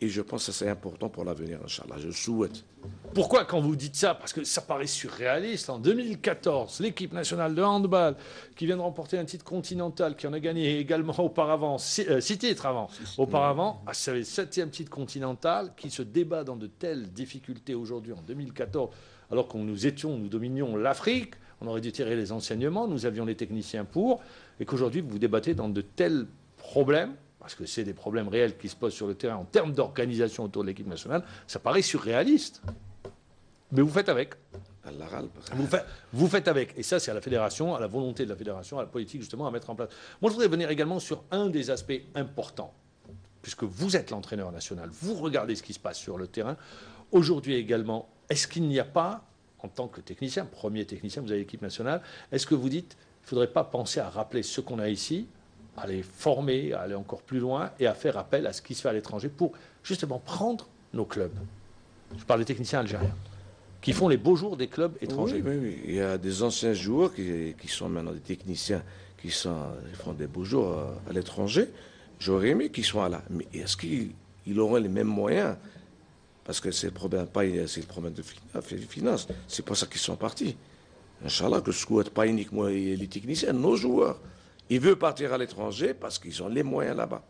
Et je pense que c'est important pour l'avenir, Inch'Allah. Je souhaite. Pourquoi quand vous dites ça? Parce que ça paraît surréaliste. En 2014, l'équipe nationale de handball qui vient de remporter un titre continental, qui en a gagné également auparavant, 6 titres avant. Auparavant, c'est le 7e titre continental qui se débat dans de telles difficultés aujourd'hui en 2014, alors que nous dominions l'Afrique. On aurait dû tirer les enseignements, nous avions les techniciens pour, et qu'aujourd'hui vous débattez dans de tels problèmes, parce que c'est des problèmes réels qui se posent sur le terrain en termes d'organisation autour de l'équipe nationale, ça paraît surréaliste. Mais vous faites avec. Vous faites avec. Et ça, c'est à la fédération, à la volonté de la fédération, à la politique justement à mettre en place. Moi, je voudrais venir également sur un des aspects importants, puisque vous êtes l'entraîneur national, vous regardez ce qui se passe sur le terrain. Aujourd'hui également, est-ce qu'il n'y a pas, en tant que technicien, premier technicien, vous avez l'équipe nationale, est-ce que vous dites, il ne faudrait pas penser à rappeler ce qu'on a ici, à les former, à aller encore plus loin et à faire appel à ce qui se fait à l'étranger pour justement prendre nos clubs? Je parle des techniciens algériens qui font les beaux jours des clubs étrangers. Oui. Il y a des anciens joueurs qui sont maintenant des techniciens qui font des beaux jours à l'étranger. J'aurais aimé qu'ils soient là. Mais est-ce qu'ils auront les mêmes moyens? Parce que c'est le problème, c'est le problème de finances. C'est pour ça qu'ils sont partis. Inch'Allah, que je ne souhaite pas uniquement les techniciens, nos joueurs. Ils veulent partir à l'étranger parce qu'ils ont les moyens là-bas.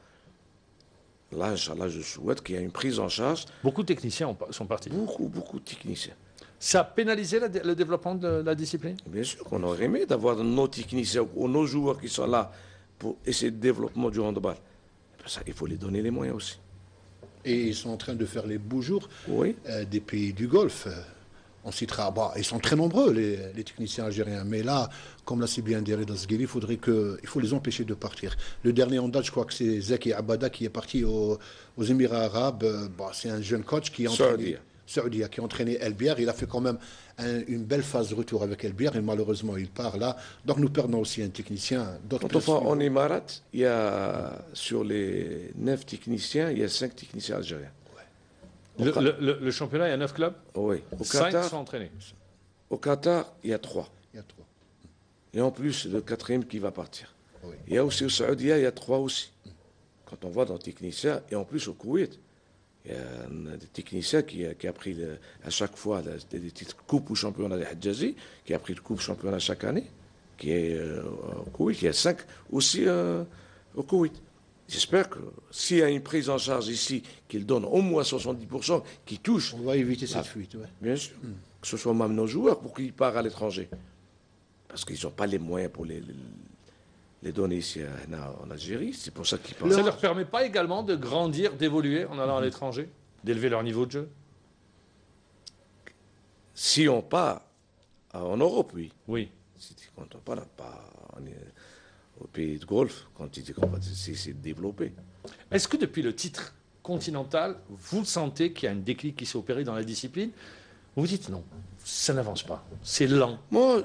Là, Inch'Allah, je souhaite qu'il y ait une prise en charge. Beaucoup de techniciens sont partis. Beaucoup de techniciens. Ça a pénalisé le développement de la discipline? Bien sûr qu'on aurait aimé d'avoir nos techniciens ou nos joueurs qui sont là pour essayer le développement du handball. Ça, il faut les donner les moyens aussi. Et ils sont en train de faire les beaux jours Oui. des pays du Golfe. On citera, ils sont très nombreux, les techniciens algériens. Mais là, comme l'a si bien dit Reda Zgueli, il faut les empêcher de partir. Le dernier en date, je crois que c'est Zaki Abada qui est parti aux Émirats arabes. C'est un jeune coach qui est entraîné. Saoudia, qui a entraîné El Biar. Il a fait quand même une belle phase de retour avec El Biar et malheureusement il part là. Donc nous perdons aussi un technicien. Quand on va en Émirats, il y a sur les 9 techniciens, il y a 5 techniciens algériens. Le championnat, il y a 9 clubs. Oui. Au 5 Qatar, sont entraînés. Au Qatar, il y a 3. Il y a 3. Et en plus, le 4e qui va partir. Oui. Il y a aussi au Saoudia, il y a 3 aussi. Quand on voit dans les techniciens, et en plus au Koweït, il y a un des techniciens qui a pris à chaque fois des titres coupe ou championnat des Hadjazi, qui a pris le coupe championnat chaque année, qui est au Koweït. Il y a 5 aussi au Koweït. J'espère que s'il y a une prise en charge ici, qu'il donne au moins 70%, qui touche. On va éviter cette fuite. Ouais. Bien sûr. Que ce soit même nos joueurs pour qu'ils partent à l'étranger. Parce qu'ils n'ont pas les moyens pour les donner ici en Algérie. C'est pour ça qu'ils partent. Ça ne leur permet pas également de grandir, d'évoluer en allant à l'étranger, d'élever leur niveau de jeu? Si on part en Europe, oui. Oui. Quand on part au pays de Golfe, quand il dit qu'on va essayer de développer. Est-ce que depuis le titre continental, vous sentez qu'il y a une déclic qui s'est opéré dans la discipline? Vous vous dites non, ça n'avance pas, c'est lent. Moi,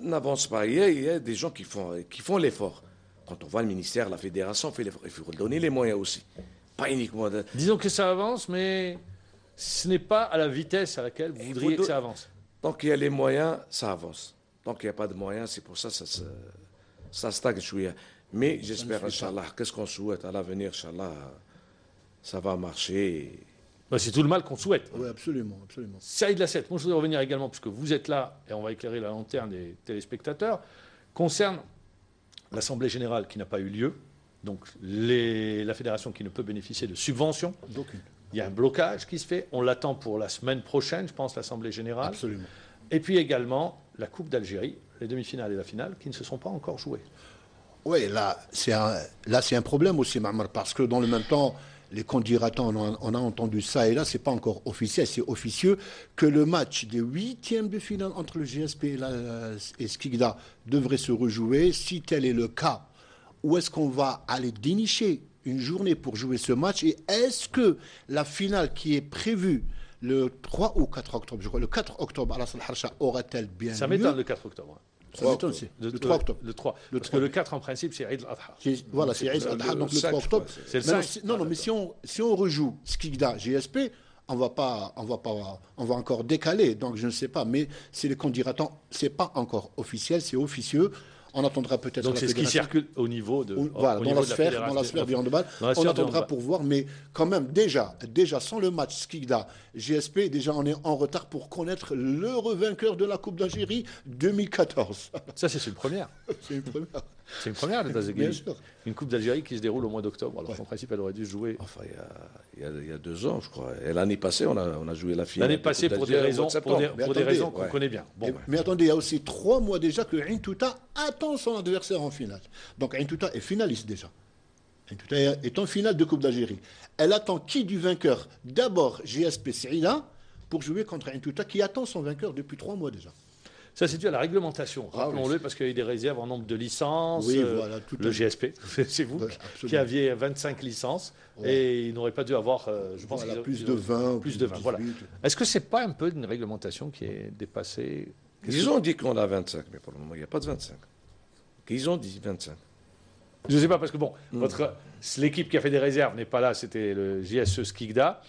n'avance pas. Il y a des gens qui font l'effort. Quand on voit le ministère, la fédération fait l'effort. Il faut donner les moyens aussi. Pas uniquement. Disons que ça avance, mais ce n'est pas à la vitesse à laquelle vous voudriez que ça avance. Tant qu'il y a les moyens, ça avance. Tant qu'il n'y a pas de moyens, c'est pour ça que ça stagne chouïa. Mais j'espère, Inch'Allah, qu'est-ce qu'on souhaite à l'avenir, Inch'Allah, ça va marcher. C'est tout le mal qu'on souhaite. Oui, absolument, absolument. Saïd Lassette, moi je voudrais revenir également, puisque vous êtes là, et on va éclairer la lanterne des téléspectateurs, concerne l'Assemblée Générale qui n'a pas eu lieu, donc la fédération qui ne peut bénéficier de subventions. D'aucune. Il y a un blocage qui se fait, on l'attend pour la semaine prochaine, je pense, l'Assemblée Générale. Absolument. Et puis également la Coupe d'Algérie, les demi-finales et la finale, qui ne se sont pas encore jouées. Oui, là, c'est un problème aussi, Mamar, parce que dans le même temps, les candidatants, on a entendu ça et là, c'est pas encore officiel, c'est officieux que le match des 8e de finale entre le GSP et Skikda devrait se rejouer. Si tel est le cas, où est-ce qu'on va aller dénicher une journée pour jouer ce match? Et est-ce que la finale qui est prévue le 3 ou 4 octobre, je crois, le 4 octobre à la Salle Harsha aura-t-elle bien lieu? Ça m'étonne le 4 octobre. Ça m'étonne aussi. Le 3 octobre. Le 3. Parce que le 4, en principe, c'est Eid al-Adha. Voilà, c'est Eid al-Adha, donc le 3 octobre. C'est le 5. Non, mais si on rejoue Skikda, GSP, on va encore décaler. Donc je ne sais pas, mais c'est les candidatants, c'est pas encore officiel, c'est officieux. On attendra peut-être. Donc c'est ce qui circule au niveau de. Voilà, dans la sphère du handball. On attendra pour voir, mais quand même, déjà sans le match Skikda GSP, déjà on est en retard pour connaître l'heureux vainqueur de la Coupe d'Algérie 2014. Ça, c'est une première. C'est une première. C'est une première, Bien sûr. Une Coupe d'Algérie qui se déroule au mois d'octobre, alors qu'en principe, elle aurait dû jouer. Enfin, il y a 2 ans, je crois. Et l'année passée, on a joué la finale. L'année passée, pour des raisons qu'on connaît bien. Mais attendez, il y a aussi 3 mois déjà que Ain Touta attend son adversaire en finale. Donc Ain Touta est finaliste déjà. Ain Touta est en finale de Coupe d'Algérie. Elle attend qui du vainqueur? D'abord GSP Saïda pour jouer contre Ain Touta qui attend son vainqueur depuis 3 mois déjà. Ça, c'est dû à la réglementation, rappelons-le, parce qu'il y a eu des réserves en nombre de licences. Oui, voilà, le GSP, c'est vous qui aviez 25 licences, et ils n'auraient pas dû avoir, je pense, plus de 20. Plus de 20, voilà. Est-ce que ce n'est pas un peu une réglementation qui est dépassée? Ils ont dit qu'on a 25, mais pour le moment, il n'y a pas de 25. Ils ont dit 25. Je ne sais pas, parce que bon, l'équipe qui a fait des réserves n'est pas là, c'était le JSE Skikda.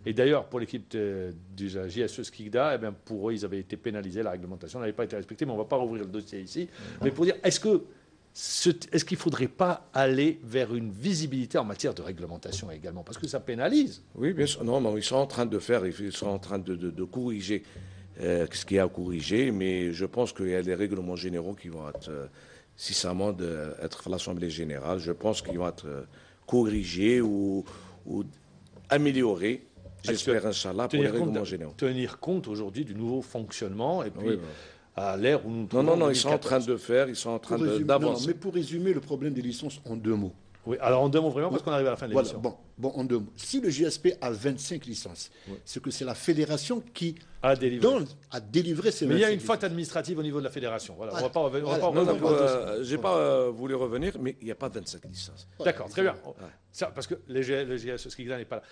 Et d'ailleurs, pour l'équipe du JSE Skikda, eh bien, pour eux, ils avaient été pénalisés, la réglementation n'avait pas été respectée, mais on ne va pas rouvrir le dossier ici. Mais pour dire, est-ce qu'il ne faudrait pas aller vers une visibilité en matière de réglementation également? Parce que ça pénalise. Oui, bien sûr. Non, ils sont en train de faire, ils sont en train de corriger ce qu'il y a à corriger, mais je pense qu'il y a des règlements généraux qui vont être, si ça demande être l'Assemblée générale, je pense qu'ils vont être corrigés ou améliorés. J'espère, Inch'Allah, pour les règlements généraux. Tenir compte aujourd'hui du nouveau fonctionnement et puis à l'ère où nous Non, ils sont en train de faire, ils sont en train d'avancer. Mais pour résumer le problème des licences en 2 mots. Oui, alors en deux mots vraiment, parce qu'on arrive à la fin de Voilà, l'émission. bon, en 2 mots. Si le GSP a 25 licences, c'est que c'est la fédération qui À délivrer. a délivré ces 25 Mais il y a une licences. faute administrative au niveau de la fédération. Voilà, on va pas revenir. Voilà. Non, non, non, j'ai pas voulu revenir, mais il n'y a pas 25 licences. D'accord, très bien. Ça, parce que le GS Skikda n'est pas là.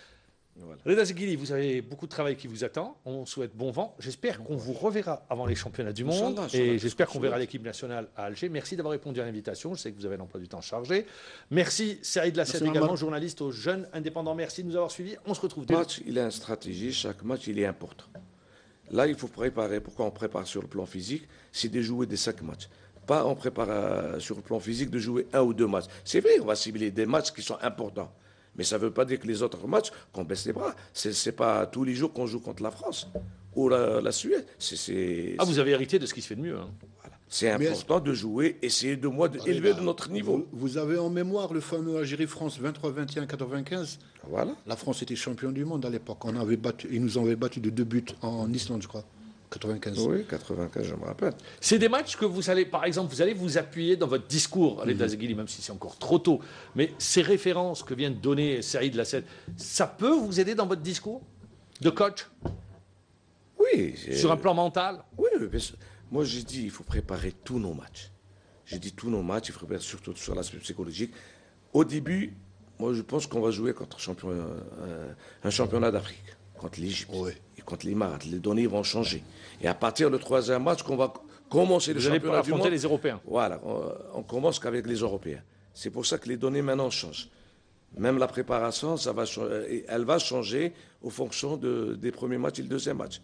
Voilà. Reda Zegili, vous avez beaucoup de travail qui vous attend. On souhaite bon vent. J'espère qu'on vous reverra avant les championnats du monde. Inch'Allah, Et j'espère qu'on Inch'Allah. verra l'équipe nationale à Alger. Merci d'avoir répondu à l'invitation. Je sais que vous avez un emploi du temps chargé. Merci Saïd Lassed, Merci, également Marwan. journaliste aux Jeunes Indépendants. Merci de nous avoir suivis. On se retrouve demain. Match, il a une stratégie, chaque match, il est important. Là, il faut préparer. Pourquoi on prépare sur le plan physique? C'est de jouer des 5 matchs. Pas on prépare sur le plan physique de jouer 1 ou 2 matchs. C'est vrai, on va cibler des matchs qui sont importants. Mais ça ne veut pas dire que les autres matchs, qu'on baisse les bras. Ce n'est pas tous les jours qu'on joue contre la France ou la Suède. Ah, vous avez hérité de ce qui se fait de mieux. Hein. C'est Mais important de jouer, essayer de moi d'élever de notre niveau. Vous avez en mémoire le fameux Algérie-France 23-21-95. Voilà. La France était champion du monde à l'époque. Ils nous avaient battu de 2 buts en Islande, je crois. 95. Oui, 95, je me rappelle. C'est des matchs que vous allez, par exemple, vous allez vous appuyer dans votre discours, Reda Zegili, même si c'est encore trop tôt. Mais ces références que vient de donner Saïd Lassed, ça peut vous aider dans votre discours de coach Oui. sur un plan mental? Oui, bien sûr. Moi, j'ai dit il faut préparer tous nos matchs. J'ai dit tous nos matchs, il faut préparer surtout sur l'aspect psychologique. Au début, moi, je pense qu'on va jouer contre un championnat d'Afrique, contre l'Égypte Oui. et contre l'Émirat. Les données vont changer. Et à partir du 3e match, qu'on va commencer le Vous allez championnat du affronter monde. les Européens. Voilà, on commence qu'avec les Européens. C'est pour ça que les données maintenant changent. Même la préparation, elle va changer au fonction des premiers matchs et le 2e match.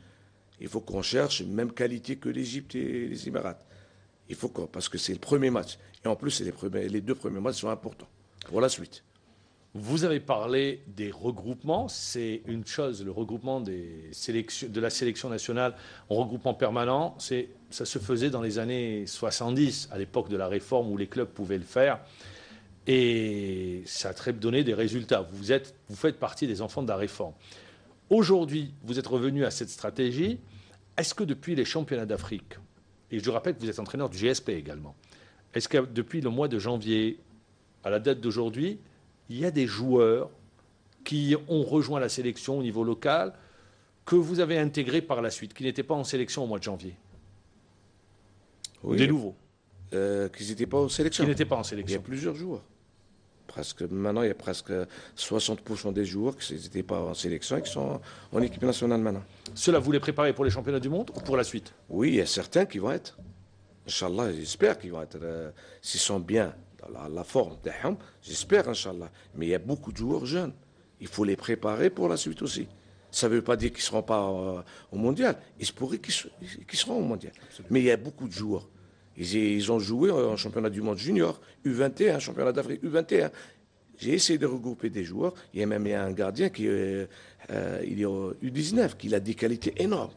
Il faut qu'on cherche la même qualité que l'Égypte et les Émirats. Parce que c'est le premier match. Et en plus, les 2 premiers matchs sont importants pour la suite. Vous avez parlé des regroupements. C'est une chose, le regroupement de la sélection nationale en regroupement permanent. Ça se faisait dans les années 70, à l'époque de la réforme où les clubs pouvaient le faire. Et ça a très donné des résultats. Vous faites partie des enfants de la réforme. Aujourd'hui, vous êtes revenu à cette stratégie. Est-ce que depuis les championnats d'Afrique, et je rappelle que vous êtes entraîneur du GSP également, est-ce que depuis le mois de janvier à la date d'aujourd'hui, il y a des joueurs qui ont rejoint la sélection au niveau local que vous avez intégrés par la suite, qui n'étaient pas en sélection au mois de janvier? Oui, Des nouveaux, qu'ils n'étaient pas en sélection. qui n'étaient pas en Il y a sélection. plusieurs joueurs. Maintenant, il y a presque 60% des joueurs qui n'étaient pas en sélection et qui sont en équipe nationale maintenant. Cela, vous les préparez pour les championnats du monde ou pour la suite? Oui, il y a certains qui vont être. Inch'Allah, j'espère qu'ils vont être. S'ils sont bien dans la forme des Ham, j'espère, Inch'Allah. Mais il y a beaucoup de joueurs jeunes. Il faut les préparer pour la suite aussi. Ça ne veut pas dire qu'ils ne seront pas au mondial. Il se pourrait qu'ils seront au mondial. Mais il y a beaucoup de joueurs. Ils ont joué en championnat du monde junior, U21, championnat d'Afrique U21. J'ai essayé de regrouper des joueurs. Il y a même un gardien il est au U19, qui a des qualités énormes.